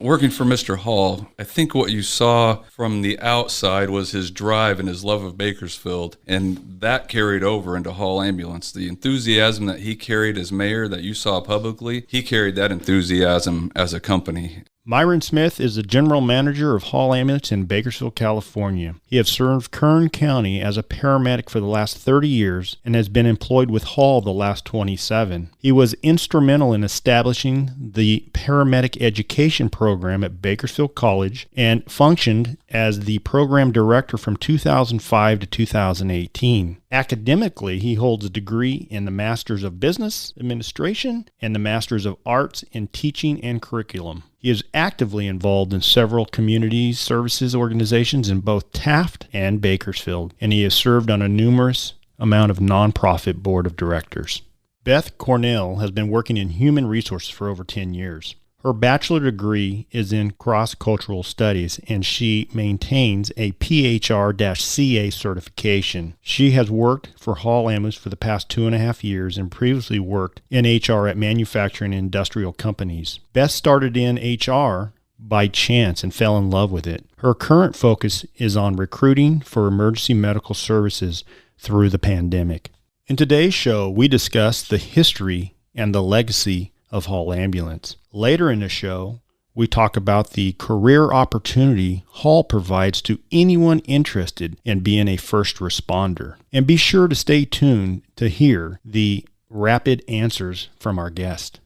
Working for Mr. Hall, I think what you saw from the outside was his drive and his love of Bakersfield, and that carried over into Hall Ambulance. The enthusiasm that he carried as mayor that you saw publicly, he carried that enthusiasm as a company. Myron Smith is the general manager of Hall Ambulance in Bakersfield, California. He has served Kern County as a paramedic for the last 30 years and has been employed with Hall the last 27. He was instrumental in establishing the paramedic education program at Bakersfield College and functioned as the program director from 2005 to 2018. Academically, he holds a degree in the Masters of Business Administration and the Masters of Arts in Teaching and Curriculum. He is actively involved in several community services organizations in both Taft and Bakersfield, and he has served on a numerous amount of nonprofit board of directors. Beth Cornell has been working in human resources for over 10 years. Her bachelor degree is in cross-cultural studies, and she maintains a PHR-CA certification. She has worked for Hall Ambulance for the past 2.5 years and previously worked in HR at manufacturing and industrial companies. Beth started in HR by chance and fell in love with it. Her current focus is on recruiting for emergency medical services through the pandemic. In today's show, we discuss the history and the legacy of Hall Ambulance. Later in the show, we talk about the career opportunity Hall provides to anyone interested in being a first responder. And be sure to stay tuned to hear the rapid answers from our guest.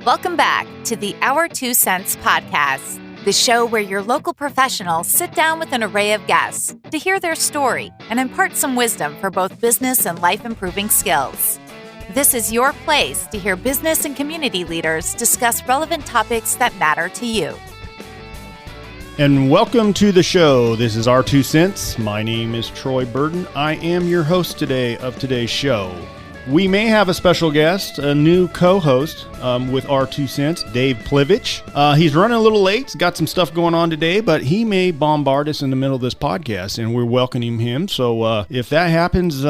Welcome back to the Our 2 Cents podcast, the show where your local professionals sit down with an array of guests to hear their story and impart some wisdom for both business and life-improving skills. This is your place to hear business and community leaders discuss relevant topics that matter to you. And welcome to the show. This is Our 2 Cents. My name is Troy Burden. I am your host today of today's show. We may have a special guest, a new co-host with Our 2 Cents, Dave Plivich. He's running a little late. He's got some stuff going on today, but he may bombard us in the middle of this podcast, and we're welcoming him. So if that happens,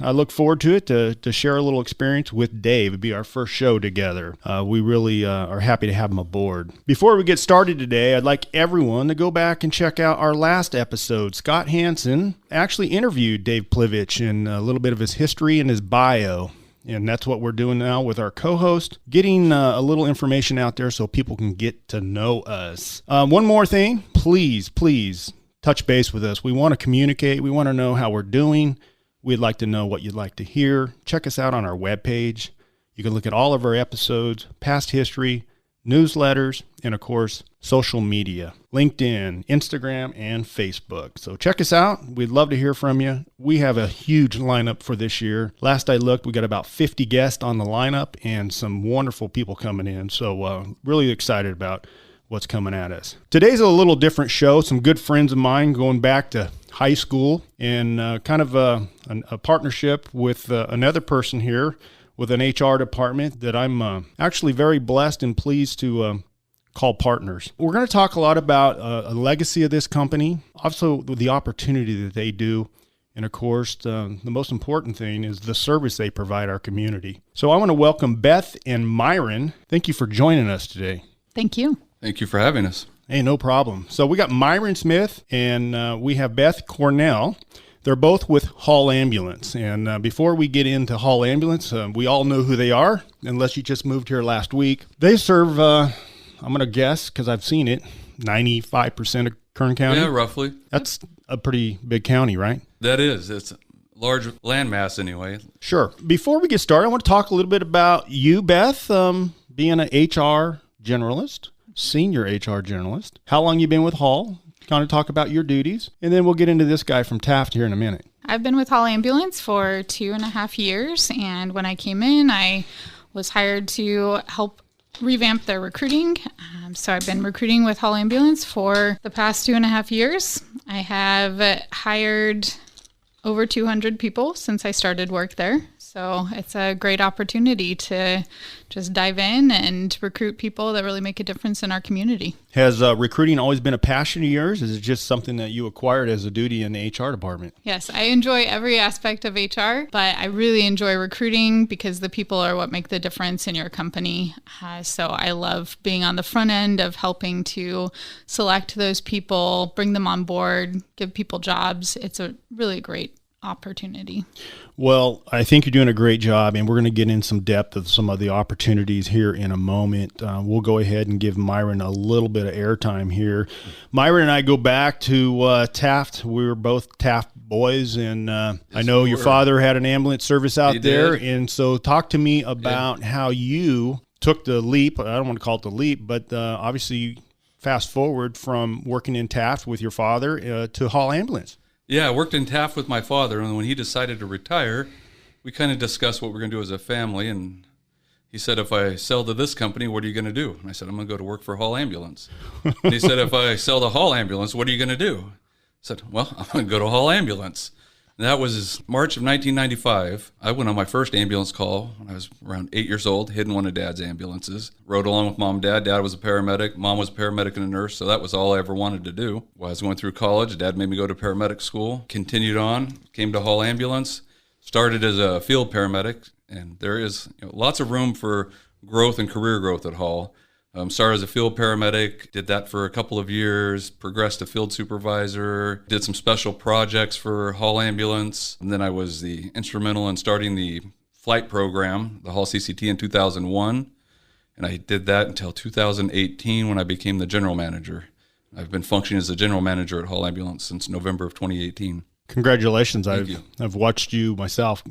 I look forward to it, to share a little experience with Dave. It'd be our first show together. We really are happy to have him aboard. Before we get started today, I'd like everyone to go back and check out our last episode. Scott Hansen actually interviewed Dave Plivich and a little bit of his history and his bio. And that's what we're doing now with our co-host, getting a little information out there so people can get to know us. One more thing, please touch base with us. We want to communicate. We want to know how we're doing. We'd like to know what you'd like to hear. Check us out on our webpage. You can look at all of our episodes, past history, newsletters, and of course, social media, LinkedIn, Instagram, and Facebook. So check us out. We'd love to hear from you. We have a huge lineup for this year. Last I looked, we got about 50 guests on the lineup and some wonderful people coming in. So really excited about what's coming at us. Today's a little different show. Some good friends of mine going back to high school and kind of a partnership with another person here with an HR department that I'm actually very blessed and pleased to call partners. We're going to talk a lot about a legacy of this company, also the opportunity that they do, and of course, the most important thing is the service they provide our community. So I want to welcome Beth and Myron. Thank you for joining us today. Thank you. Thank you for having us. Hey, no problem. So we got Myron Smith and we have Beth Cornell. They're both with Hall Ambulance. And before we get into Hall Ambulance, we all know who they are, unless you just moved here last week. They serve, I'm going to guess, because I've seen it, 95% of Kern County. Yeah, roughly. That's a pretty big county, right? That is. It's a large landmass anyway. Sure. Before we get started, I want to talk a little bit about you, Beth, being an HR generalist. Senior HR generalist. How long you been with Hall? Kind of talk about your duties, and then we'll get into this guy from Taft here in a minute. I've been with Hall Ambulance for 2.5 years, and when I came in, I was hired to help revamp their recruiting. So I've been recruiting with Hall Ambulance for the past 2.5 years. I have hired over 200 people since I started work there. So it's a great opportunity to just dive in and recruit people that really make a difference in our community. Has recruiting always been a passion of yours? Is it just something that you acquired as a duty in the HR department? Yes, I enjoy every aspect of HR, but I really enjoy recruiting because the people are what make the difference in your company. So I love being on the front end of helping to select those people, bring them on board, give people jobs. It's a really great opportunity. Well, I think you're doing a great job, and we're going to get in some depth of some of the opportunities here in a moment. We'll go ahead and give Myron a little bit of airtime here. Myron and I go back to Taft. We were both Taft boys, and I know your father had an ambulance service out there. And so talk to me about how you took the leap. I don't want to call it the leap, but obviously fast forward from working in Taft with your father to Hall Ambulance. Yeah, I worked in Taft with my father, and when he decided to retire, we kind of discussed what we're going to do as a family, and he said, if I sell to this company, what are you going to do? And I said, I'm going to go to work for Hall Ambulance. And he said, if I sell to Hall Ambulance, what are you going to do? I said, well, I'm going to go to Hall Ambulance. And that was March of 1995. I went on my first ambulance call when I was around 8 years old, hid in one of Dad's ambulances. Rode along with Mom and Dad. Dad was a paramedic. Mom was a paramedic and a nurse, so that was all I ever wanted to do. While I was going through college, Dad made me go to paramedic school. Continued on, came to Hall Ambulance, started as a field paramedic, and there is lots of room for growth and career growth at Hall. Started as a field paramedic, did that for a couple of years, progressed to field supervisor, did some special projects for Hall Ambulance, and then I was the instrumental in starting the flight program, the Hall CCT, in 2001, and I did that until 2018 when I became the general manager. I've been functioning as the general manager at Hall Ambulance since November of 2018. Congratulations. Thank you. I've watched you myself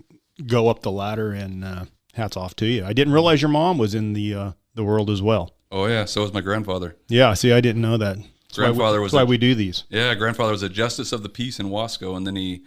go up the ladder, and hats off to you. I didn't realize your mom was in the world as well. Oh, yeah. So was my grandfather. Yeah. See, I didn't know that. That's why we do these. Yeah. Grandfather was a justice of the peace in Wasco, and then he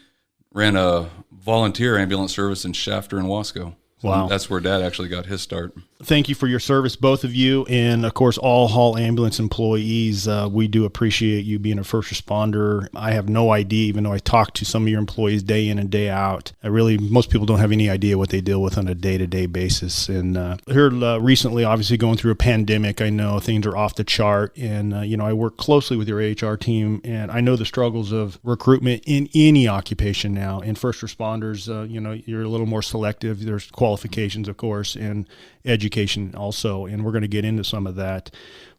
ran a volunteer ambulance service in Shafter and Wasco. So wow. That's where Dad actually got his start. Thank you for your service, both of you, and of course, all Hall Ambulance employees. We do appreciate you being a first responder. I have no idea, even though I talk to some of your employees day in and day out. Most people don't have any idea what they deal with on a day-to-day basis. And here recently, obviously going through a pandemic, I know things are off the chart. And, I work closely with your HR team, and I know the struggles of recruitment in any occupation now. And first responders, you're a little more selective. There's qualifications, of course, and education also, and we're going to get into some of that.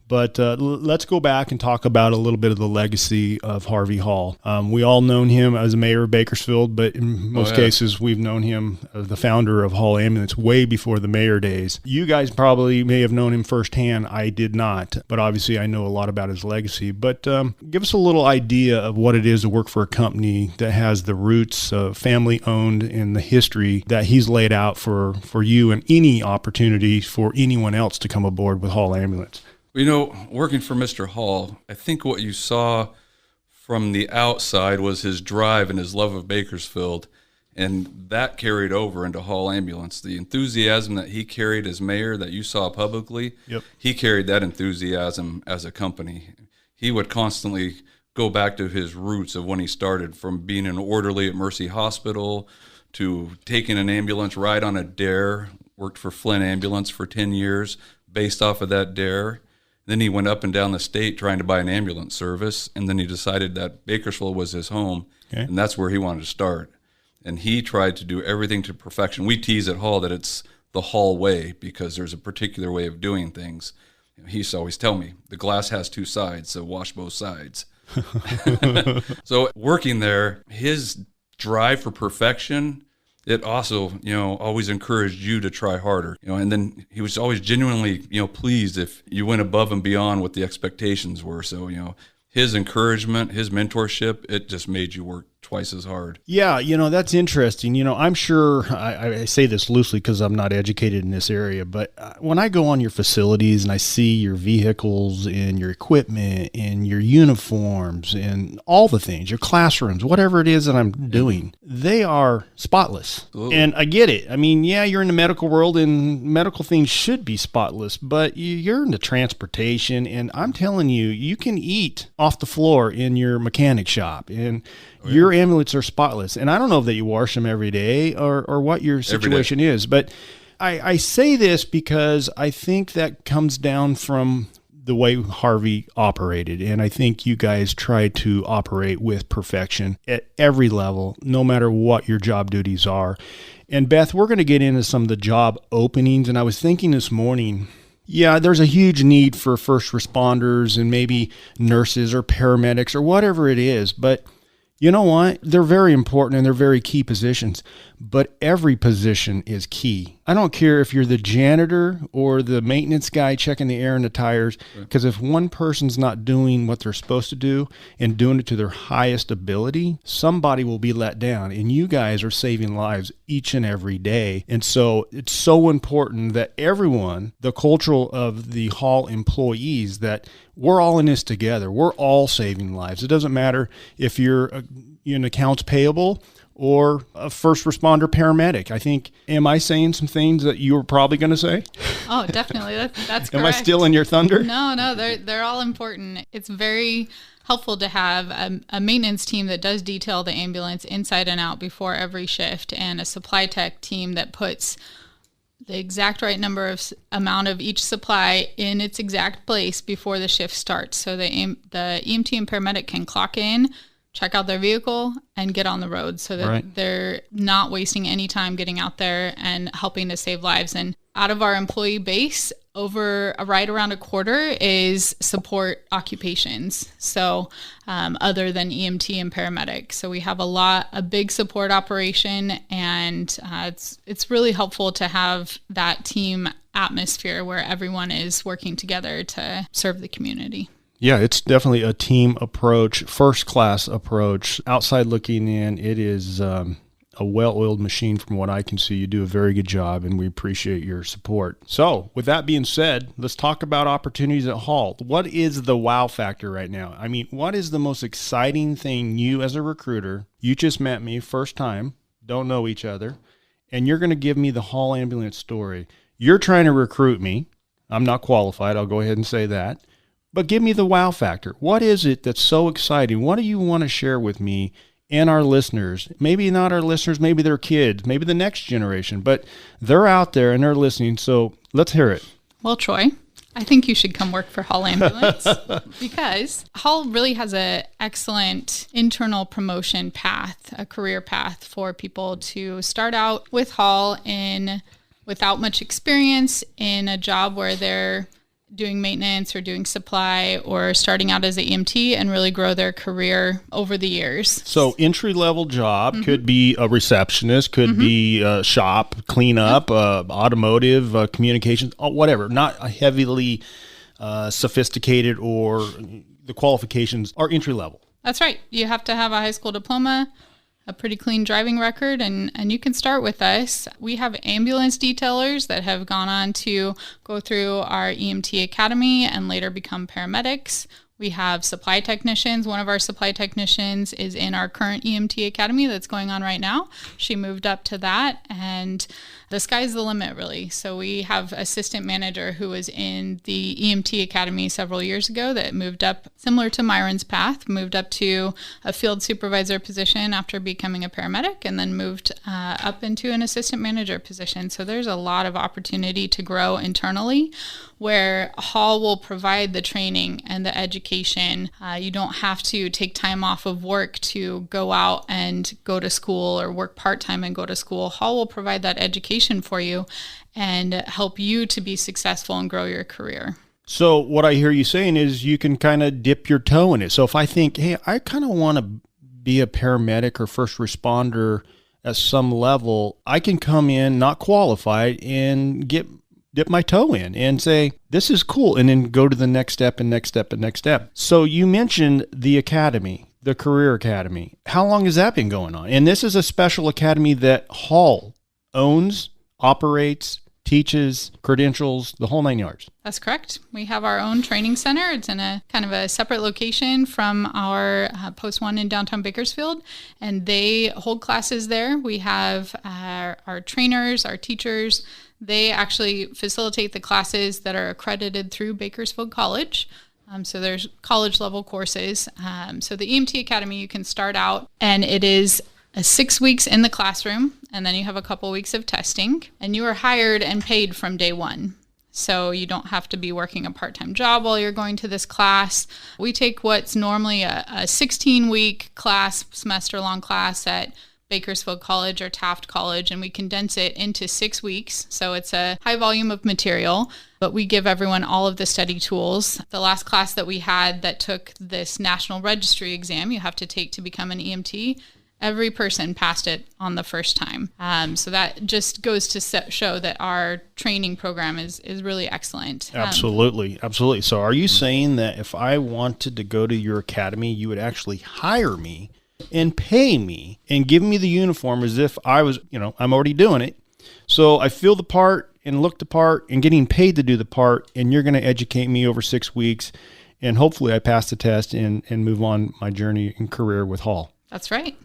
But let's go back and talk about a little bit of the legacy of Harvey Hall. We all known him as mayor of Bakersfield, but in most cases, we've known him as the founder of Hall Ambulance way before the mayor days. You guys probably may have known him firsthand. I did not, but obviously I know a lot about his legacy. But give us a little idea of what it is to work for a company that has the roots family-owned and the history that he's laid out for you, and any opportunity for anyone else to come aboard with Hall Ambulance. Working for Mr. Hall, I think what you saw from the outside was his drive and his love of Bakersfield, and that carried over into Hall Ambulance. The enthusiasm that he carried as mayor that you saw publicly, He carried that enthusiasm as a company. He would constantly go back to his roots of when he started, from being an orderly at Mercy Hospital to taking an ambulance ride on a dare, worked for Flint Ambulance for 10 years based off of that dare. Then he went up and down the state trying to buy an ambulance service, and then he decided that Bakersfield was his home, and that's where he wanted to start. And he tried to do everything to perfection. We tease at Hall that it's the Hall way because there's a particular way of doing things. He used to always tell me, the glass has two sides, so wash both sides. So working there, his drive for perfection, it also, always encouraged you to try harder, and then he was always genuinely, pleased if you went above and beyond what the expectations were. So, his encouragement, his mentorship, it just made you work twice as hard. Yeah, that's interesting. I'm sure, I say this loosely because I'm not educated in this area, but when I go on your facilities and I see your vehicles and your equipment and your uniforms and all the things, your classrooms, whatever it is that I'm doing, they are spotless. Absolutely. And I get it. I mean, yeah, you're in the medical world and medical things should be spotless, but you're into transportation, and I'm telling you, you can eat off the floor in your mechanic shop, and you're ambulances are spotless. And I don't know that you wash them every day or what your situation is, but I say this because I think that comes down from the way Harvey operated. And I think you guys try to operate with perfection at every level, no matter what your job duties are. And Beth, we're going to get into some of the job openings. And I was thinking this morning, yeah, there's a huge need for first responders and maybe nurses or paramedics or whatever it is. But you know what? They're very important and they're very key positions, but every position is key. I don't care if you're the janitor or the maintenance guy checking the air and the tires, because if one person's not doing what they're supposed to do and doing it to their highest ability, somebody will be let down. And you guys are saving lives each and every day. And so it's so important that everyone, the culture of the Hall employees, that we're all in this together. We're all saving lives. It doesn't matter if you're in accounts payable or a first responder paramedic. I think, am I saying some things that you were probably going to say? Oh, definitely. That's correct. Am I stealing your thunder? No, they're all important. It's very helpful to have a maintenance team that does detail the ambulance inside and out before every shift, and a supply tech team that puts the exact right amount of each supply in its exact place before the shift starts. So the EMT and paramedic can clock in, check out their vehicle, and get on the road so that they're not wasting any time getting out there and helping to save lives. And out of our employee base, right around a quarter is support occupations. So other than EMT and paramedic. So we have a big support operation, and it's really helpful to have that team atmosphere where everyone is working together to serve the community. Yeah, it's definitely a team approach, first-class approach. Outside looking in, it is a well-oiled machine from what I can see. You do a very good job, and we appreciate your support. So, with that being said, let's talk about opportunities at Hall. What is the wow factor right now? I mean, what is the most exciting thing you as a recruiter, you just met me, first time, don't know each other, and you're going to give me the Hall ambulance story. You're trying to recruit me. I'm not qualified. I'll go ahead and say that. But give me the wow factor. What is it that's so exciting? What do you want to share with me and our listeners? Maybe not our listeners, maybe their kids, maybe the next generation, but they're out there and they're listening. So let's hear it. Well, Troy, I think you should come work for Hall Ambulance because Hall really has an excellent internal promotion path, a career path for people to start out with Hall without much experience in a job where they're doing maintenance or doing supply or starting out as an EMT and really grow their career over the years. So entry-level job could be a receptionist, could be a shop, cleanup, automotive, communications, whatever. Not a heavily sophisticated, or the qualifications are entry-level. That's right. You have to have a high school diploma, a pretty clean driving record, and you can start with us. We have ambulance detailers that have gone on to go through our EMT Academy and later become paramedics. We have supply technicians. One of our supply technicians is in our current EMT Academy that's going on right now. She moved up to that, and the sky's the limit, really. So we have assistant manager who was in the EMT Academy several years ago that moved up, similar to Myron's path, moved up to a field supervisor position after becoming a paramedic, and then moved up into an assistant manager position. So there's a lot of opportunity to grow internally, where Hall will provide the training and the education. You don't have to take time off of work to go out and go to school or work part-time and go to school. Hall will provide that education for you and help you to be successful and grow your career. So what I hear you saying is you can kind of dip your toe in it. So if I think, hey, I kind of want to be a paramedic or first responder at some level, I can come in not qualified and dip my toe in and say, this is cool, and then go to the next step and next step and next step. So you mentioned the academy, the Career Academy. How long has that been going on? And this is a special academy that Hall owns, operates, teaches, credentials, the whole 9 yards. That's correct. We have our own training center. It's in a kind of a separate location from our Post 1 in downtown Bakersfield, and they hold classes there. We have our trainers, our teachers. They actually facilitate the classes that are accredited through Bakersfield College. So there's college level courses. So the EMT Academy, you can start out and it is 6 weeks in the classroom, and then you have a couple weeks of testing, and you are hired and paid from day one. So you don't have to be working a part-time job while you're going to this class. We take what's normally a 16-week class, semester-long class at Bakersfield College or Taft College, and we condense it into 6 weeks. So it's a high volume of material, but we give everyone all of the study tools. The last class that we had that took this national registry exam you have to take to become an EMT, every person passed it on the first time. So that just goes to show that our training program is really excellent. Absolutely. Absolutely. So are you saying that if I wanted to go to your academy, you would actually hire me and pay me and give me the uniform as if I was, I'm already doing it. So I feel the part and look the part and getting paid to do the part, and you're going to educate me over 6 weeks, and hopefully I pass the test and move on my journey and career with Hall. That's right.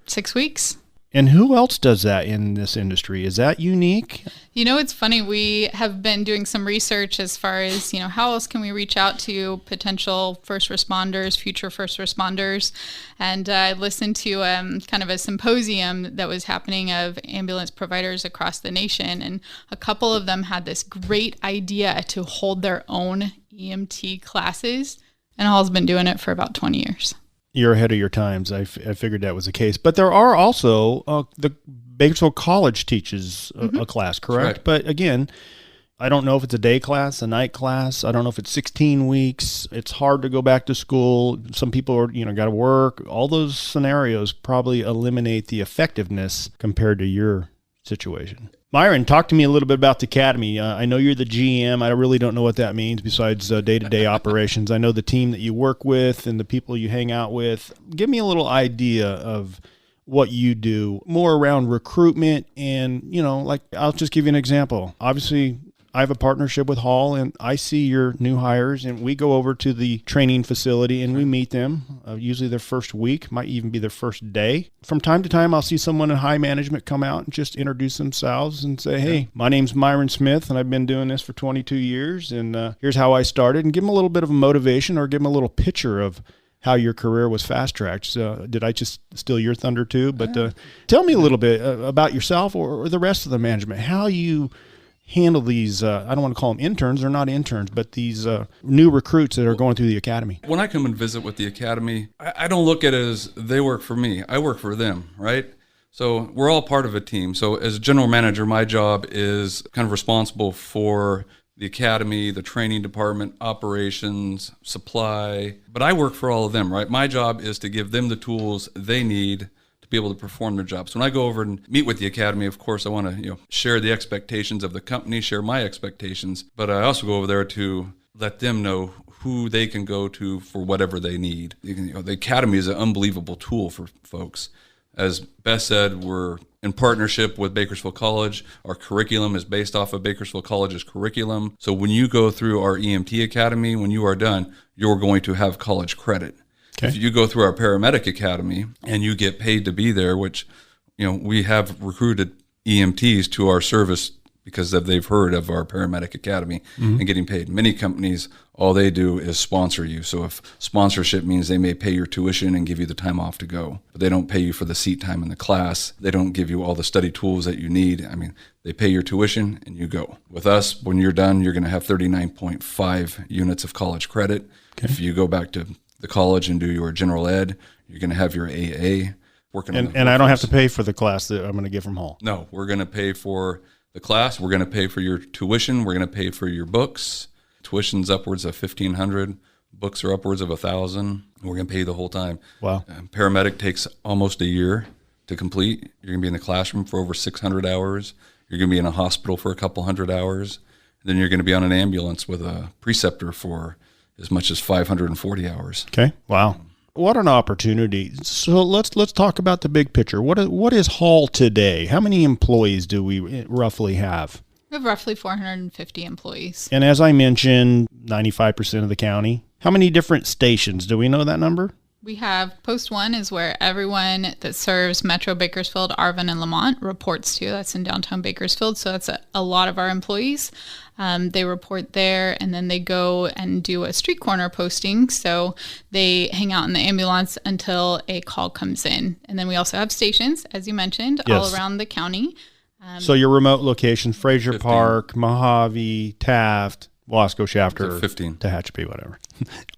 6 weeks. And who else does that in this industry? Is that unique? It's funny. We have been doing some research as far as, how else can we reach out to potential first responders, future first responders. And I listened to kind of a symposium that was happening of ambulance providers across the nation. And a couple of them had this great idea to hold their own EMT classes. And Hall's been doing it for about 20 years. You're ahead of your times. I figured that was the case. But there are also, the Bakersfield College teaches a class, correct? Right. But again, I don't know if it's a day class, a night class. I don't know if it's 16 weeks. It's hard to go back to school. Some people are, got to work. All those scenarios probably eliminate the effectiveness compared to your situation. Myron, talk to me a little bit about the academy. I know you're the GM. I really don't know what that means besides day-to-day operations. I know the team that you work with and the people you hang out with. Give me a little idea of what you do, more around recruitment and, I'll just give you an example. Obviously, I have a partnership with Hall, and I see your new hires, and we go over to the training facility and we meet them, usually their first week, might even be their first day. From time to time, I'll see someone in high management come out and just introduce themselves and say, hey, my name's Myron Smith, and I've been doing this for 22 years, and here's how I started, and give them a little bit of a motivation or give them a little picture of how your career was fast-tracked. So did I just steal your thunder too? But tell me a little bit about yourself or the rest of the management, how you handle these, I don't want to call them interns, they're not interns, but these new recruits that are going through the academy. When I come and visit with the academy, I don't look at it as they work for me. I work for them, right? So we're all part of a team. So as a general manager, my job is kind of responsible for the academy, the training department, operations, supply, but I work for all of them, right? My job is to give them the tools they need to be able to perform their jobs. So when I go over and meet with the academy, of course, I want to share the expectations of the company, share my expectations, but I also go over there to let them know who they can go to for whatever they need. The academy is an unbelievable tool for folks. As Beth said, we're in partnership with Bakersfield College. Our curriculum is based off of Bakersfield College's curriculum. So when you go through our EMT Academy, when you are done, you're going to have college credit. Okay. If you go through our paramedic academy and you get paid to be there, which, we have recruited EMTs to our service because they've heard of our paramedic academy and getting paid. Many companies, all they do is sponsor you. So if sponsorship means they may pay your tuition and give you the time off to go, but they don't pay you for the seat time in the class. They don't give you all the study tools that you need. They pay your tuition and you go. With us, when you're done, you're going to have 39.5 units of college credit. Okay. If you go back to the college and do your general ed, you're going to have your AA. And I don't have to pay for the class that I'm going to get from Hall. No, we're going to pay for the class. We're going to pay for your tuition. We're going to pay for your books. Tuition's upwards of $1,500. Books are upwards of $1,000. We're going to pay the whole time. Wow. Paramedic takes almost a year to complete. You're going to be in the classroom for over 600 hours. You're going to be in a hospital for a couple hundred hours. Then you're going to be on an ambulance with a preceptor for as much as 540 hours. Okay. Wow. What an opportunity. So let's talk about the big picture. What is Hall today? How many employees do we roughly have? We have roughly 450 employees. And as I mentioned, 95% of the county. How many different stations? Do we know that number? We have Post 1 is where everyone that serves Metro Bakersfield, Arvin, and Lamont reports to. That's in downtown Bakersfield. So that's a lot of our employees. They report there, and then they go and do a street corner posting. So they hang out in the ambulance until a call comes in. And then we also have stations, as you mentioned, all around the county. So your remote locations, Fraser 15. Park, Mojave, Taft, Wasco, Shafter, 15. Tehachapi, whatever.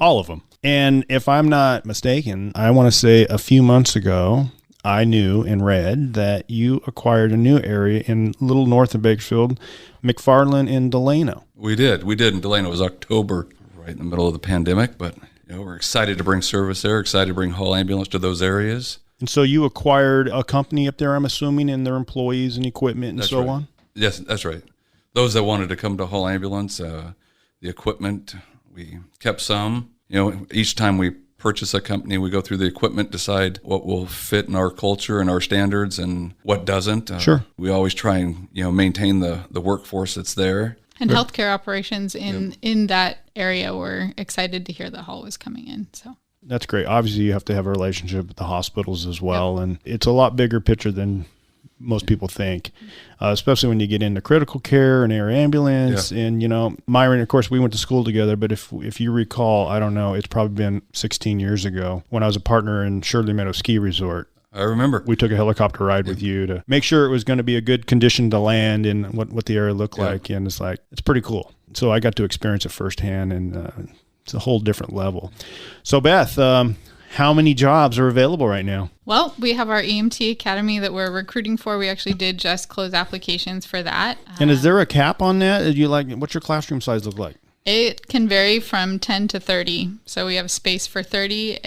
All of them. And if I'm not mistaken, I want to say a few months ago, I knew and read that you acquired a new area in a little north of Bakersfield, McFarland and Delano. We did in Delano. It was October, right in the middle of the pandemic, but we're excited to bring service there, excited to bring Hall Ambulance to those areas. And so you acquired a company up there, I'm assuming, and their employees and equipment and so on? Yes, that's right. Those that wanted to come to Hall Ambulance, the equipment, we kept some. Each time we purchase a company, we go through the equipment, decide what will fit in our culture and our standards and what doesn't. Sure. We always try and maintain the workforce that's there. And healthcare operations in that area, we're excited to hear that Hall was coming in. So that's great. Obviously, you have to have a relationship with the hospitals as well, and it's a lot bigger picture than most people think, especially when you get into critical care and air ambulance. Yeah. And, Myron, of course, we went to school together, but if you recall, I don't know, it's probably been 16 years ago when I was a partner in Shirley Meadow Ski Resort. I remember. We took a helicopter ride with you to make sure it was going to be a good condition to land and what the area looked like. And it's pretty cool. So I got to experience it firsthand, and it's a whole different level. So, Beth, how many jobs are available right now? Well, we have our EMT Academy that we're recruiting for. We actually did just close applications for that. And is there a cap on that? What's your classroom size look like? It can vary from 10 to 30. So we have space for 30.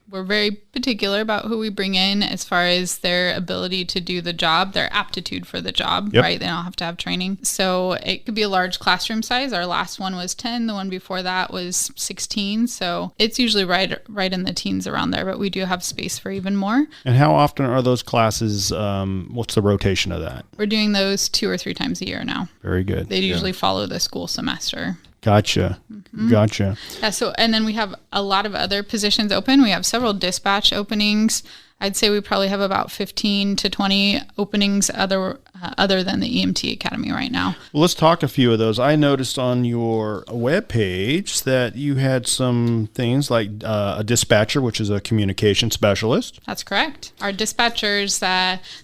We're very particular about who we bring in as far as their ability to do the job, their aptitude for the job, right? They don't have to have training. So it could be a large classroom size. Our last one was 10. The one before that was 16. So it's usually right in the teens around there, but we do have space for even more. And how often are those classes? What's the rotation of that? We're doing those 2 or 3 times a year now. Very good. They usually follow the school semester. Gotcha. Mm-hmm. Gotcha. Yeah. So, and then we have a lot of other positions open. We have several dispatch openings. I'd say we probably have about 15 to 20 openings other than the EMT Academy right now. Well, let's talk a few of those. I noticed on your webpage that you had some things like a dispatcher, which is a communication specialist. That's correct. Our dispatchers,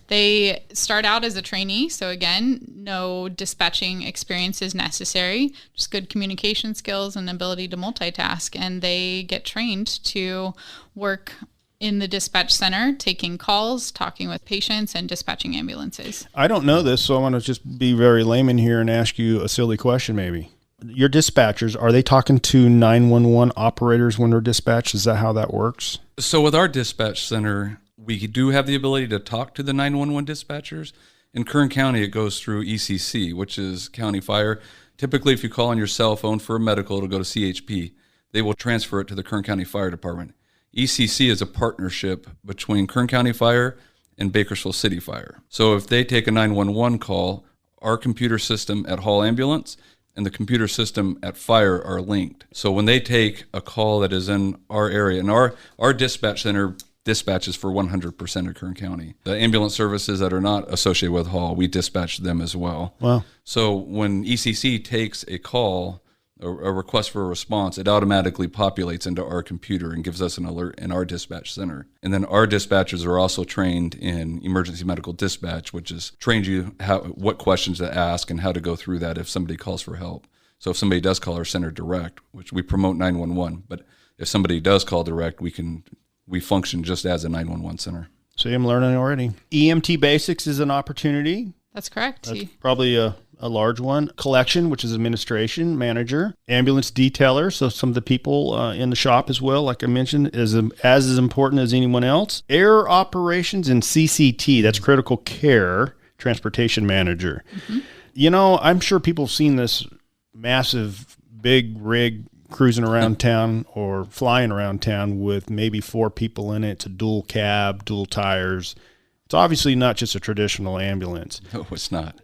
they start out as a trainee. So again, no dispatching experience is necessary, just good communication skills and ability to multitask. And they get trained to work in the dispatch center, taking calls, talking with patients, and dispatching ambulances. I don't know this, so I want to just be very layman here and ask you a silly question maybe. Your dispatchers, are they talking to 911 operators when they're dispatched? Is that how that works? So with our dispatch center, we do have the ability to talk to the 911 dispatchers. In Kern County, it goes through ECC, which is County Fire. Typically, if you call on your cell phone for a medical, it'll go to CHP. They will transfer it to the Kern County Fire Department. ECC is a partnership between Kern County Fire and Bakersfield City Fire. So if they take a 911 call, our computer system at Hall Ambulance and the computer system at Fire are linked. So when they take a call that is in our area, and our dispatch center dispatches for 100% of Kern County. The ambulance services that are not associated with Hall, we dispatch them as well. Wow. So when ECC takes a call, a request for a response, it automatically populates into our computer and gives us an alert in our dispatch center. And then our dispatchers are also trained in emergency medical dispatch, which is trained you what questions to ask and how to go through that if somebody calls for help. So if somebody does call our center direct, which we promote 911, but if somebody does call direct, we function just as a 911 center. See, I'm learning already. EMT Basics is an opportunity. That's correct. That's probably a large one. Collection, which is administration manager. Ambulance detailer, so some of the people in the shop as well, like I mentioned, is as important as anyone else. Air operations and CCT, that's critical care, transportation manager. Mm-hmm. I'm sure people have seen this massive big rig cruising around town or flying around town with maybe 4 people in it. It's a dual cab, dual tires. It's obviously not just a traditional ambulance. No, it's not.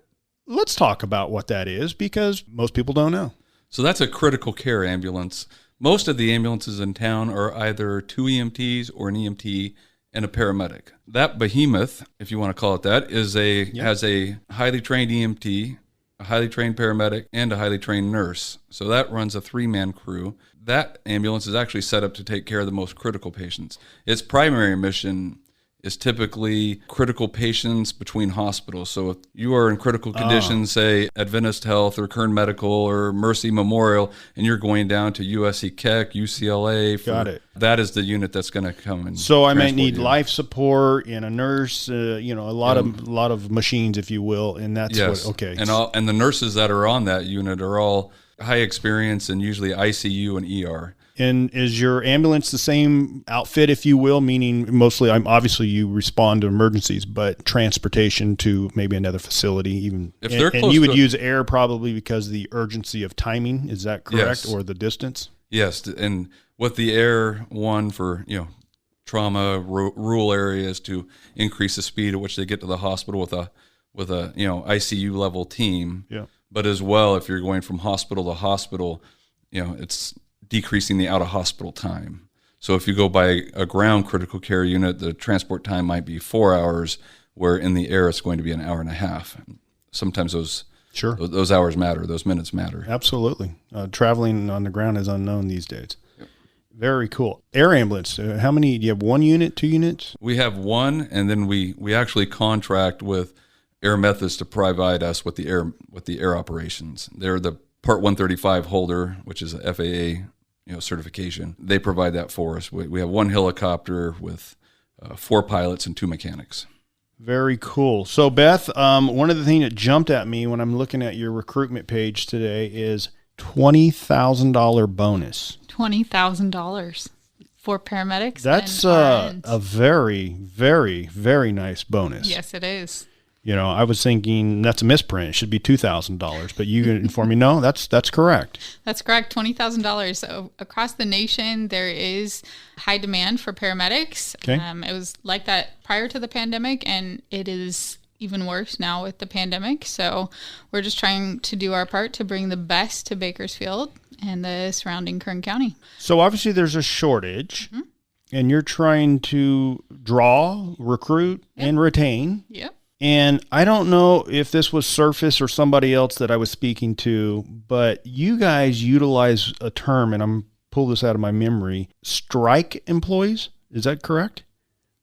Let's talk about what that is because most people don't know. So that's a critical care ambulance. Most of the ambulances in town are either 2 EMTs or an EMT and a paramedic. That behemoth, if you want to call it that, has a highly trained EMT, a highly trained paramedic, and a highly trained nurse. So that runs a 3-man crew. That ambulance is actually set up to take care of the most critical patients. Its primary mission is typically critical patients between hospitals. So if you are in critical condition, say Adventist Health or Kern Medical or Mercy Memorial, and you're going down to USC Keck, UCLA, Got it. That is the unit that's going to come and So I might need transport you. life support and a nurse, a lot of machines, if you will, and that's Yes. what. Okay, And the nurses that are on that unit are all high experience and usually ICU and ER. And is your ambulance the same outfit, if you will, meaning mostly, obviously you respond to emergencies, but transportation to maybe another facility, even If they're and close you would to- use air probably because of the urgency of timing. Is that correct, Yes. or the distance? Yes, and with the air one for trauma rural areas to increase the speed at which they get to the hospital with a ICU level team. Yeah. But as well, if you're going from hospital to hospital, it's decreasing the out of hospital time. So if you go by a ground critical care unit, the transport time might be 4 hours, where in the air it's going to be an hour and a half. Sometimes those hours matter, those minutes matter. Absolutely. Traveling on the ground is unknown these days. Yep. Very cool. Air ambulance. How many? Do you have 1 unit, 2 units? We have 1, and then we actually contract with Air Methods to provide us with the air operations. They're the Part 135 holder, which is a FAA certification. They provide that for us. We have 1 helicopter with 4 pilots and 2 mechanics. Very cool. So Beth, one of the things that jumped at me when I'm looking at your recruitment page today is $20,000 bonus. $20,000 for paramedics. That's and a very, very, very nice bonus. Yes, it is. I was thinking that's a misprint. It should be $2,000, but you informed me, no, that's correct. That's correct. $20,000. So across the nation, there is high demand for paramedics. Okay. It was like that prior to the pandemic, and it is even worse now with the pandemic. So we're just trying to do our part to bring the best to Bakersfield and the surrounding Kern County. So obviously there's a shortage, and you're trying to draw, recruit, and retain. Yep. And I don't know if this was Surface or somebody else that I was speaking to, but you guys utilize a term, and I'm pull this out of my memory, strike employees. Is that correct?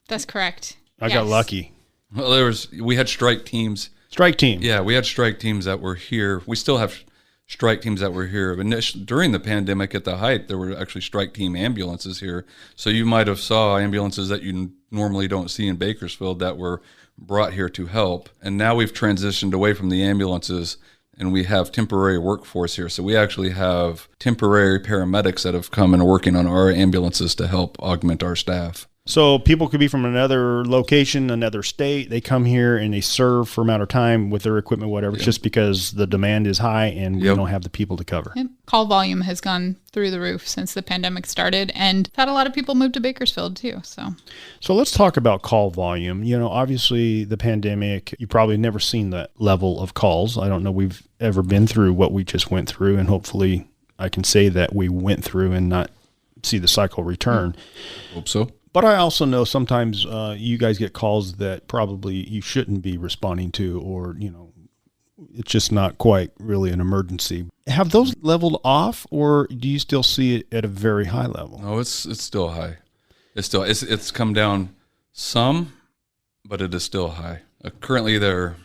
That's correct. I got lucky. Well, we had strike teams. Strike team. Yeah, we had strike teams that were here. We still have strike teams that were here. During the pandemic at the height, there were actually strike team ambulances here. So you might have saw ambulances that you normally don't see in Bakersfield that were brought here to help. And now we've transitioned away from the ambulances, and we have temporary workforce here. So we actually have temporary paramedics that have come and are working on our ambulances to help augment our staff. So people could be from another location, another state. They come here and they serve for a amount of time with their equipment, whatever. It's just because the demand is high and we don't have the people to cover. And call volume has gone through the roof since the pandemic started, and had a lot of people move to Bakersfield too. So let's talk about call volume. Obviously the pandemic, you probably never seen that level of calls. I don't know we've ever been through what we just went through, and hopefully I can say that we went through and not see the cycle return. Hope so. But I also know sometimes you guys get calls that probably you shouldn't be responding to, or, it's just not quite really an emergency. Have those leveled off, or do you still see it at a very high level? No, it's still high. It's come down some, but it is still high. Currently, the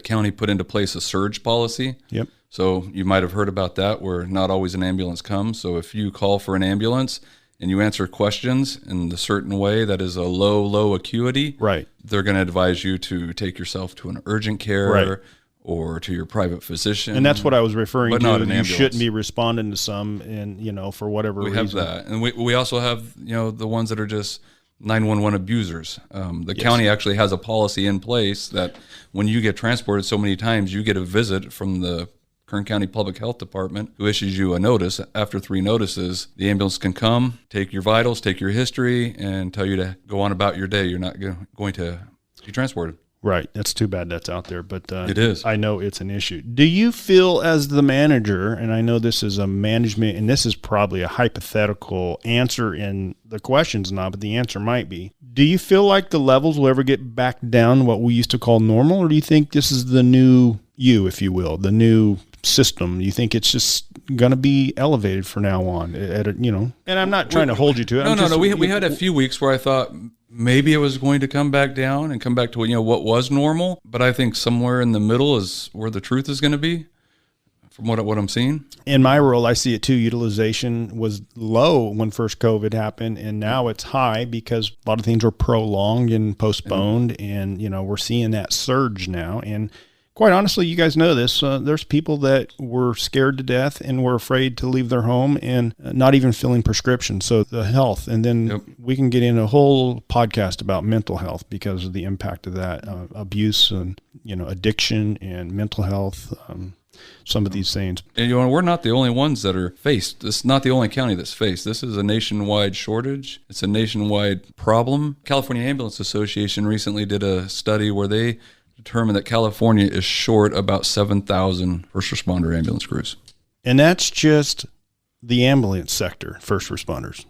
county put into place a surge policy. Yep. So you might have heard about that, where not always an ambulance comes. So if you call for an ambulance and you answer questions in a certain way that is a low acuity, right, they're going to advise you to take yourself to an urgent care or to your private physician. And that's what I was referring but to. Not an you ambulance. Shouldn't be responding to some, and for whatever reason. We have that, and we also have the ones that are just 911 abusers. The county actually has a policy in place that when you get transported so many times, you get a visit from the Kern County Public Health Department, who issues you a notice. After 3 notices, the ambulance can come, take your vitals, take your history, and tell you to go on about your day. You're not going to be transported. Right. That's too bad that's out there, but It is. I know it's an issue. Do you feel as the manager, and I know this is a management, and this is probably a hypothetical answer in the question's not, but the answer might be, do you feel like the levels will ever get back down what we used to call normal, or do you think this is the new you, if you will, the new system? You think it's just going to be elevated from now on and I'm not trying to hold you to it. No. We had a few weeks where I thought maybe it was going to come back down and come back to what was normal, but I think somewhere in the middle is where the truth is going to be from what I'm seeing. In my role, I see it too. Utilization was low when first COVID happened, and now it's high because a lot of things were prolonged and postponed, and we're seeing that surge now. And quite honestly, you guys know this. There's people that were scared to death and were afraid to leave their home and not even filling prescriptions. So the health, and then we can get in a whole podcast about mental health because of the impact of that abuse and addiction and mental health. Some of these things. And we're not the only ones that are faced. This is not the only county that's faced. This is a nationwide shortage. It's a nationwide problem. California Ambulance Association recently did a study where they determined that California is short about 7,000 first responder ambulance crews. And that's just the ambulance sector, first responders.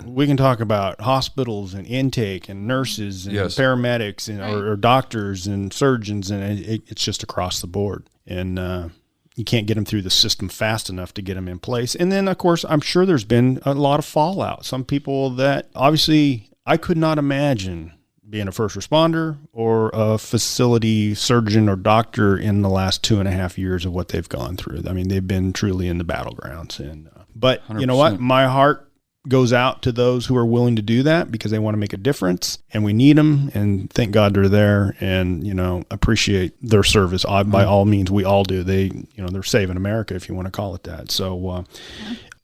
We can talk about hospitals and intake and nurses and paramedics and or doctors and surgeons, and it's just across the board. And you can't get them through the system fast enough to get them in place. And then, of course, I'm sure there's been a lot of fallout. Some people that obviously I could not imagine being a first responder or a facility surgeon or doctor in the last 2.5 years of what they've gone through. I mean, they've been truly in the battlegrounds. But 100%. You know what? My heart goes out to those who are willing to do that because they want to make a difference, and we need them, and thank God they're there, and appreciate their service. By all means, we all do. They're saving America, if you want to call it that. So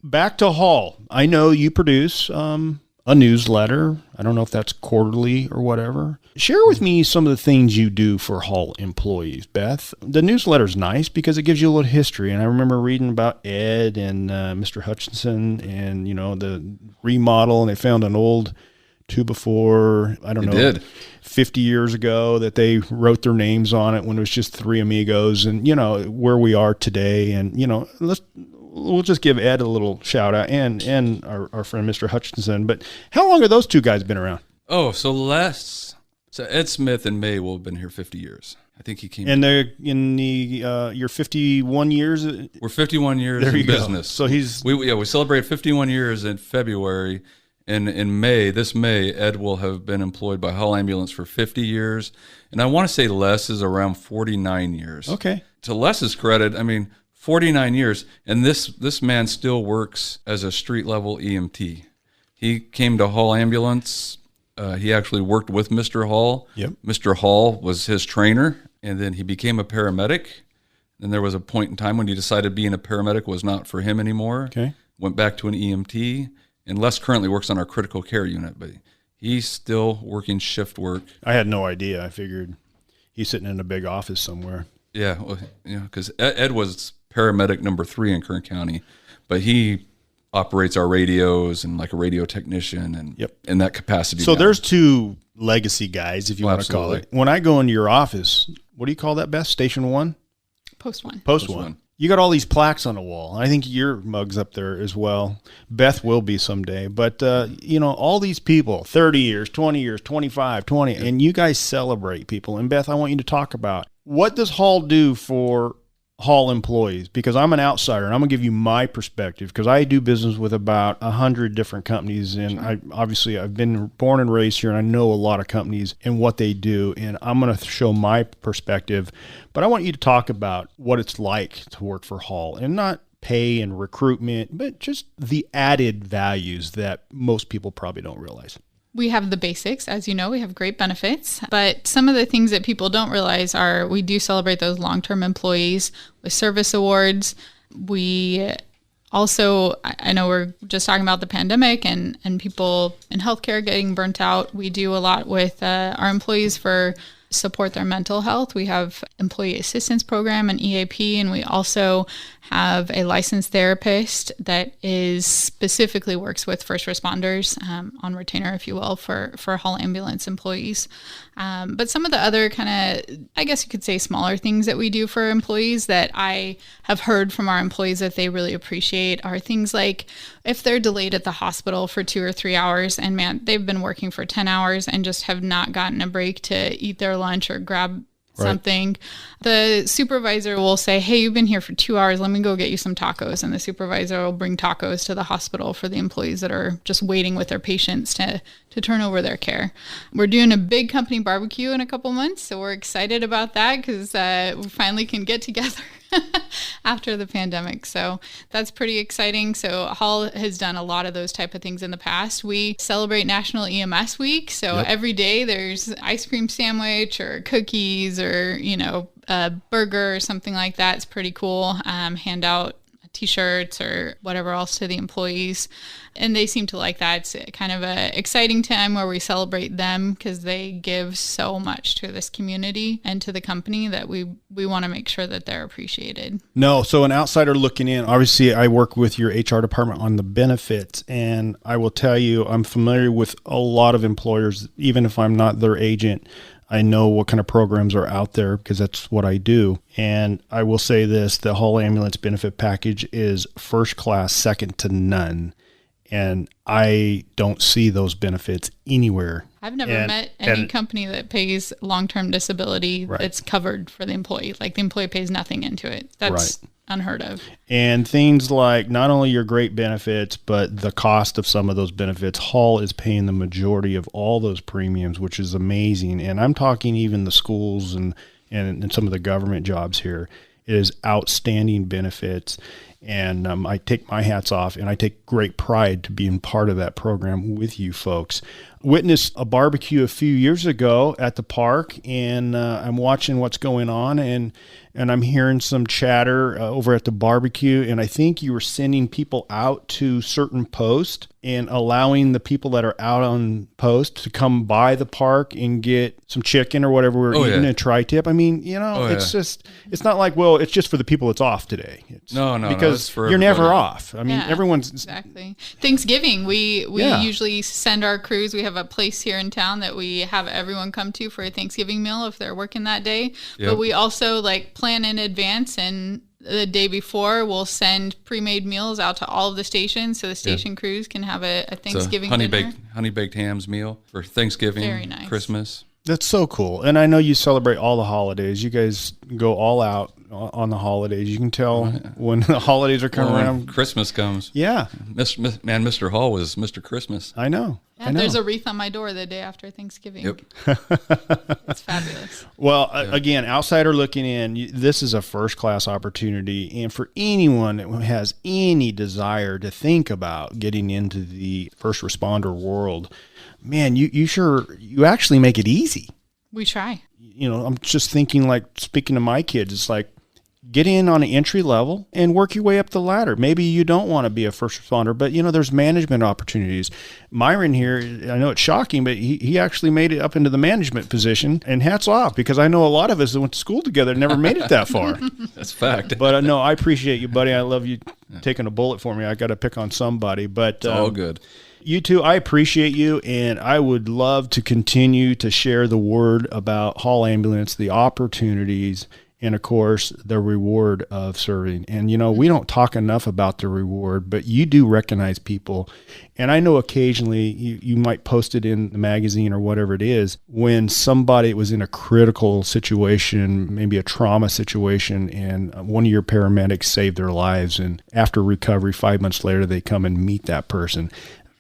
back to Hall. I know you produce a newsletter. I don't know if that's quarterly or whatever. Share with me some of the things you do for Hall employees, Beth. The newsletter's nice because it gives you a little history. And I remember reading about Ed and Mr. Hutchinson and, the remodel, and they found an old 50 years ago that they wrote their names on it when it was just three amigos, and, where we are today. And, we'll just give Ed a little shout out and our friend Mr. Hutchinson. But how long have those two guys been around? Oh, so Ed Smith and May will have been here 50 years. I think he came. And they're in your 51 years. We're 51 years in business. So we celebrate 51 years in February, and in this May, Ed will have been employed by Hall Ambulance for 50 years, and I want to say Les is around 49 years. Okay. To Les's credit, 49 years, and this man still works as a street-level EMT. He came to Hall Ambulance. He actually worked with Mr. Hall. Yep. Mr. Hall was his trainer, and then he became a paramedic. And there was a point in time when he decided being a paramedic was not for him anymore. Okay. Went back to an EMT, and Les currently works on our critical care unit, but he's still working shift work. I had no idea. I figured he's sitting in a big office somewhere. Yeah, because Ed was paramedic number 3 in Kern County, but he operates our radios and like a radio technician and in that capacity. So there's two legacy guys, if you want to call it. When I go into your office, what do you call that, Beth? Station 1? Post 1. Post 1. You got all these plaques on the wall. I think your mug's up there as well. Beth will be someday. But, all these people, 30 years, 20 years, 25, 20, and you guys celebrate people. And Beth, I want you to talk about what does Hall do for Hall employees, because I'm an outsider and I'm gonna give you my perspective because I do business with about 100 different companies, and I've been born and raised here, and I know a lot of companies and what they do, and I'm gonna show my perspective, but I want you to talk about what it's like to work for Hall, and not pay and recruitment, but just the added values that most people probably don't realize. We have the basics. As you know, we have great benefits, but some of the things that people don't realize are we do celebrate those long-term employees with service awards. We also, I know we're just talking about the pandemic and people in healthcare getting burnt out. We do a lot with our employees for support their mental health. We have employee assistance program and EAP, and we also have a licensed therapist that is specifically works with first responders on retainer, if you will, for Hall Ambulance employees. But some of the other kind of, I guess you could say, smaller things that we do for employees that I have heard from our employees that they really appreciate are things like if they're delayed at the hospital for 2 or 3 hours and man, they've been working for 10 hours and just have not gotten a break to eat their lunch or grab something. The supervisor will say, hey, you've been here for 2 hours. Let me go get you some tacos. And the supervisor will bring tacos to the hospital for the employees that are just waiting with their patients to turn over their care. We're doing a big company barbecue in a couple months. So we're excited about that because we finally can get together after the pandemic. So that's pretty exciting. So Hall has done a lot of those type of things in the past. We celebrate National EMS Week. So every day there's ice cream sandwich or cookies or, a burger or something like that. It's pretty cool. Hand out T-shirts or whatever else to the employees. And they seem to like that. It's kind of an exciting time where we celebrate them because they give so much to this community and to the company that we want to make sure that they're appreciated. No, so an outsider looking in, obviously I work with your HR department on the benefits, and I will tell you I'm familiar with a lot of employers, even if I'm not their agent. I know what kind of programs are out there because that's what I do. And I will say this, the Hall Ambulance benefit package is first class, second to none. And I don't see those benefits anywhere. I've never met any company that pays long-term disability that's covered for the employee. Like the employee pays nothing into it. That's unheard of. And things like not only your great benefits, but the cost of some of those benefits. Hall is paying the majority of all those premiums, which is amazing. And I'm talking even the schools and some of the government jobs here. It is outstanding benefits. And I take my hats off, and I take great pride to being part of that program with you folks. Witnessed a barbecue a few years ago at the park, and I'm watching what's going on, and I'm hearing some chatter over at the barbecue, and I think you were sending people out to certain posts and allowing the people that are out on post to come by the park and get some chicken or whatever we're eating, a tri-tip. I mean, it's just, it's not like, well, it's just for the people that's off today. No, because for you're everybody. Never off. I mean, everyone's... Exactly. Thanksgiving, we usually send our crews. We have a place here in town that we have everyone come to for a Thanksgiving meal if they're working that day. Yep. But we also plan in advance, and the day before we'll send pre-made meals out to all of the stations so the station crews can have a Thanksgiving dinner. Honey baked hams meal for Thanksgiving. Very nice. Christmas. That's so cool. And I know you celebrate all the holidays. You guys go all out on the holidays. You can tell when the holidays are coming around. Christmas comes. Yeah. Mr. Hall was Mr. Christmas. I know. Yeah, there's a wreath on my door the day after Thanksgiving. Yep. It's fabulous. Well, again, outsider looking in, this is a first-class opportunity. And for anyone that has any desire to think about getting into the first responder world, man, you actually make it easy. We try. I'm just thinking, speaking to my kids, it's like, get in on an entry level and work your way up the ladder. Maybe you don't want to be a first responder, but there's management opportunities. Myron here, I know it's shocking, but he actually made it up into the management position, and hats off, because I know a lot of us that went to school together never made it that far. That's fact. But no, I appreciate you, buddy. I love you taking a bullet for me. I got to pick on somebody, but it's all good. You two, I appreciate you, and I would love to continue to share the word about Hall Ambulance, the opportunities, and of course, the reward of serving. And, we don't talk enough about the reward, but you do recognize people. And I know occasionally you might post it in the magazine or whatever it is, when somebody was in a critical situation, maybe a trauma situation, and one of your paramedics saved their lives. And after recovery, 5 months later, they come and meet that person.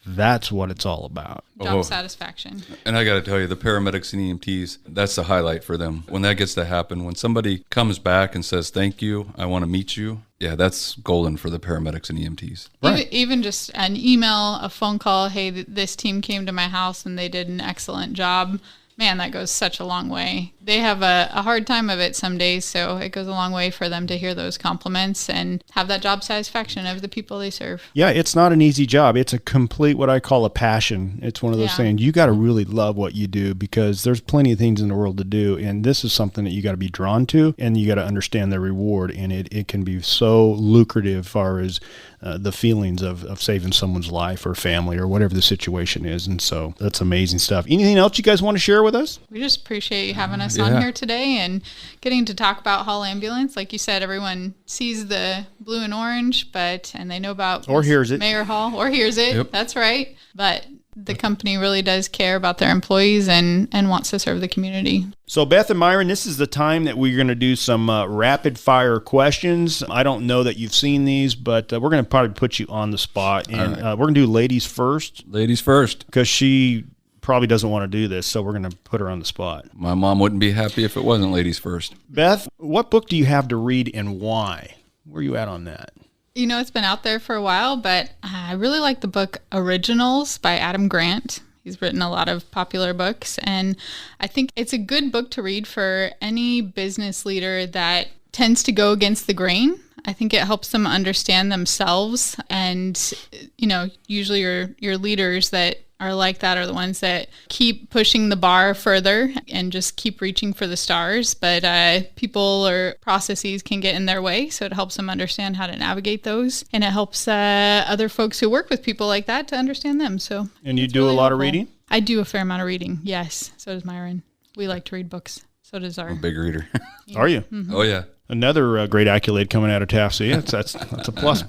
That's what it's all about. Job satisfaction. And I got to tell you, the paramedics and EMTs, that's the highlight for them. When that gets to happen, when somebody comes back and says, thank you, I want to meet you, that's golden for the paramedics and EMTs. Right. Even just an email, a phone call, hey, this team came to my house and they did an excellent job. man, that goes such a long way. They have a hard time of it some days, so it goes a long way for them to hear those compliments and have that job satisfaction of the people they serve. Yeah, it's not an easy job. It's a complete, what I call a passion. It's one of those things, you got to really love what you do, because there's plenty of things in the world to do, and this is something that you got to be drawn to, and you got to understand the reward, and it can be so lucrative as far as the feelings of saving someone's life or family or whatever the situation is. And so that's amazing stuff. Anything else you guys want to share with us? We just appreciate you having us on here today and getting to talk about Hall Ambulance. Like you said, everyone sees the blue and orange, and they know about or hears it. Mayor Hall, or hears it. Yep. That's right. But the company really does care about their employees and wants to serve the community. So Beth and Myron, this is the time that we're going to do some rapid fire questions. I don't know that you've seen these, but we're going to probably put you on the spot. And we're going to do ladies first. Ladies first. Because she probably doesn't want to do this, so we're going to put her on the spot. My mom wouldn't be happy if it wasn't ladies first. Beth, what book do you have to read and why? Where are you at on that? You know, it's been out there for a while, but I really like the book Originals by Adam Grant. He's written a lot of popular books, and I think it's a good book to read for any business leader that tends to go against the grain. I think it helps them understand themselves, and, you know, usually your leaders that are like that are the ones that keep pushing the bar further and just keep reaching for the stars. But people or processes can get in their way, so it helps them understand how to navigate those. And it helps other folks who work with people like that to understand them. So, and you do really a lot of reading? I do a fair amount of reading, yes. So does Myron. We like to read books. So does our... I'm a big reader. Are you? Mm-hmm. Oh, yeah. Another great accolade coming out of Taft. So yeah, that's a plus.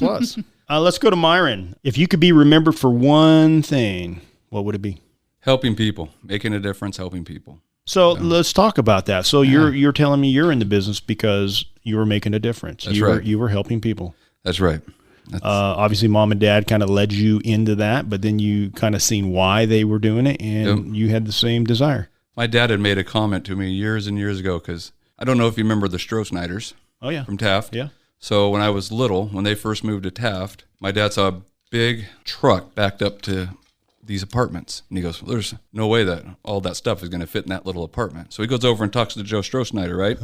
Let's go to Myron. If you could be remembered for one thing, what would it be? Helping people, making a difference, helping people. So let's talk about that. So you're telling me you're in the business because you were making a difference. That's right. You were helping people. That's right. Obviously, mom and dad kind of led you into that, but then you kind of seen why they were doing it, and you had the same desire. My dad had made a comment to me years and years ago, because I don't know if you remember the Stroh-Snyders. Oh, yeah. From Taft. Yeah. So when I was little, when they first moved to Taft, my dad saw a big truck backed up to these apartments. And he goes, well, there's no way that all that stuff is going to fit in that little apartment. So he goes over and talks to Joe Stroh-Snyder, right?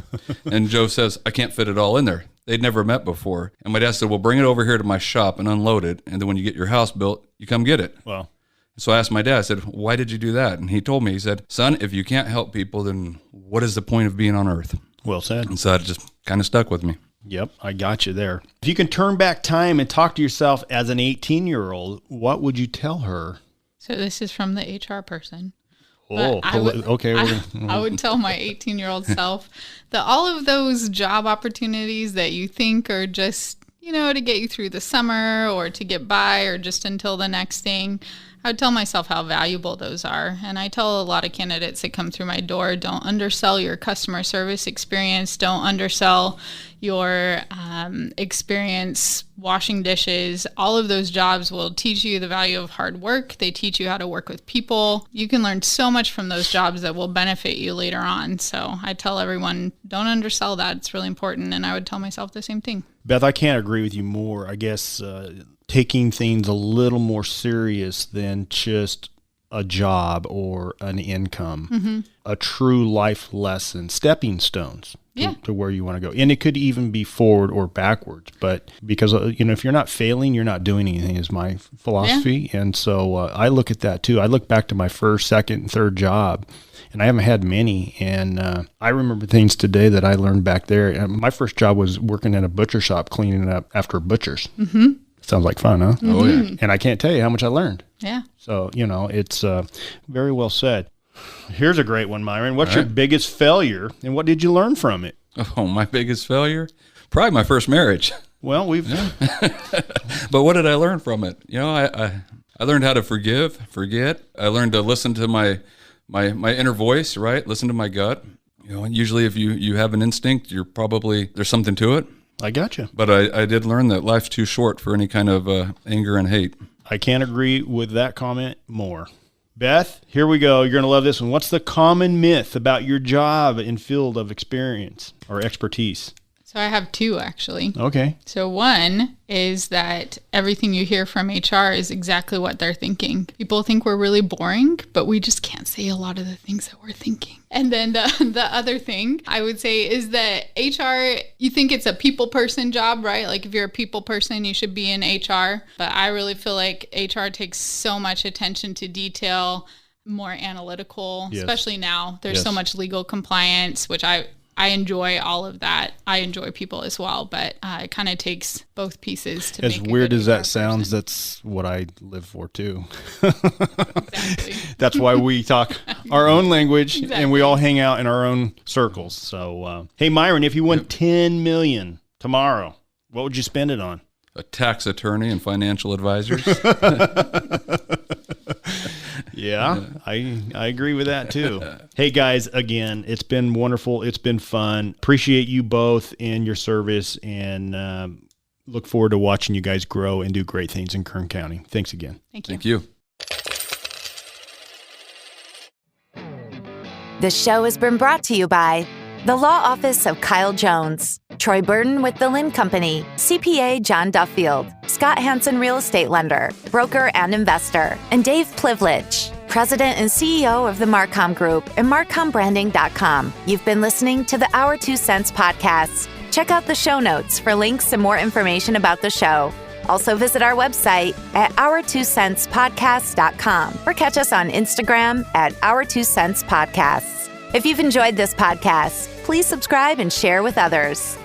And Joe says, I can't fit it all in there. They'd never met before. And my dad said, well, bring it over here to my shop and unload it. And then when you get your house built, you come get it. Wow. So I asked my dad, I said, why did you do that? And he told me, he said, son, if you can't help people, then what is the point of being on earth? Well said. And so that just kind of stuck with me. Yep, I got you there. If you can turn back time and talk to yourself as an 18-year-old, what would you tell her? So this is from the HR person. Oh, okay. I would tell my 18-year-old self that all of those job opportunities that you think are just, to get you through the summer or to get by or just until the next thing, I would tell myself how valuable those are. And I tell a lot of candidates that come through my door, don't undersell your customer service experience. Don't undersell your experience washing dishes. All of those jobs will teach you the value of hard work. They teach you how to work with people. You can learn so much from those jobs that will benefit you later on. So I tell everyone, don't undersell that. It's really important. And I would tell myself the same thing. Beth, I can't agree with you more. I guess taking things a little more serious than just a job or an income, a true life lesson, stepping stones to where you want to go. And it could even be forward or backwards, but because, if you're not failing, you're not doing anything is my philosophy. Yeah. And so I look at that too. I look back to my first, second, and third job, and I haven't had many. And I remember things today that I learned back there. And my first job was working in a butcher shop, cleaning up after butchers. Mm-hmm. Sounds like fun, huh? Oh, yeah. And I can't tell you how much I learned. Yeah. So, it's very well said. Here's a great one, Myron. What's your biggest failure, and what did you learn from it? Oh, my biggest failure? Probably my first marriage. Well, But what did I learn from it? I learned how to forget. I learned to listen to my inner voice, right? Listen to my gut. Usually if you have an instinct, there's something to it. I got you. But I did learn that life's too short for any kind of anger and hate. I can't agree with that comment more. Beth, here we go. You're going to love this one. What's the common myth about your job and field of experience or expertise? So I have two, actually. Okay. So one is that everything you hear from HR is exactly what they're thinking. People think we're really boring, but we just can't say a lot of the things that we're thinking. And then the other thing I would say is that HR, you think it's a people person job, right? Like if you're a people person, you should be in HR. But I really feel like HR takes so much attention to detail, more analytical, especially now. There's so much legal compliance, which I enjoy all of that. I enjoy people as well, but it kind of takes both pieces to as make weird as that person. sounds, that's what I live for too. Exactly. That's why we talk our own language and we Exactly. all hang out in our own circles. So, hey, Myron, if you won $10 million tomorrow, what would you spend it on? A tax attorney and financial advisors. Yeah, I agree with that too. Hey guys, again, it's been wonderful. It's been fun. Appreciate you both and your service, and look forward to watching you guys grow and do great things in Kern County. Thanks again. Thank you. Thank you. This show has been brought to you by the Law Office of Kyle Jones, Troy Burton with the Lynn Company, CPA John Duffield, Scott Hansen Real Estate Lender, broker and investor, and Dave Plivlich, President and CEO of the Marcom Group and MarcomBranding.com. You've been listening to the Our 2 Cents podcast. Check out the show notes for links and more information about the show. Also visit our website at our2centspodcast.com or catch us on Instagram at Our 2 Cents Podcasts. If you've enjoyed this podcast, please subscribe and share with others.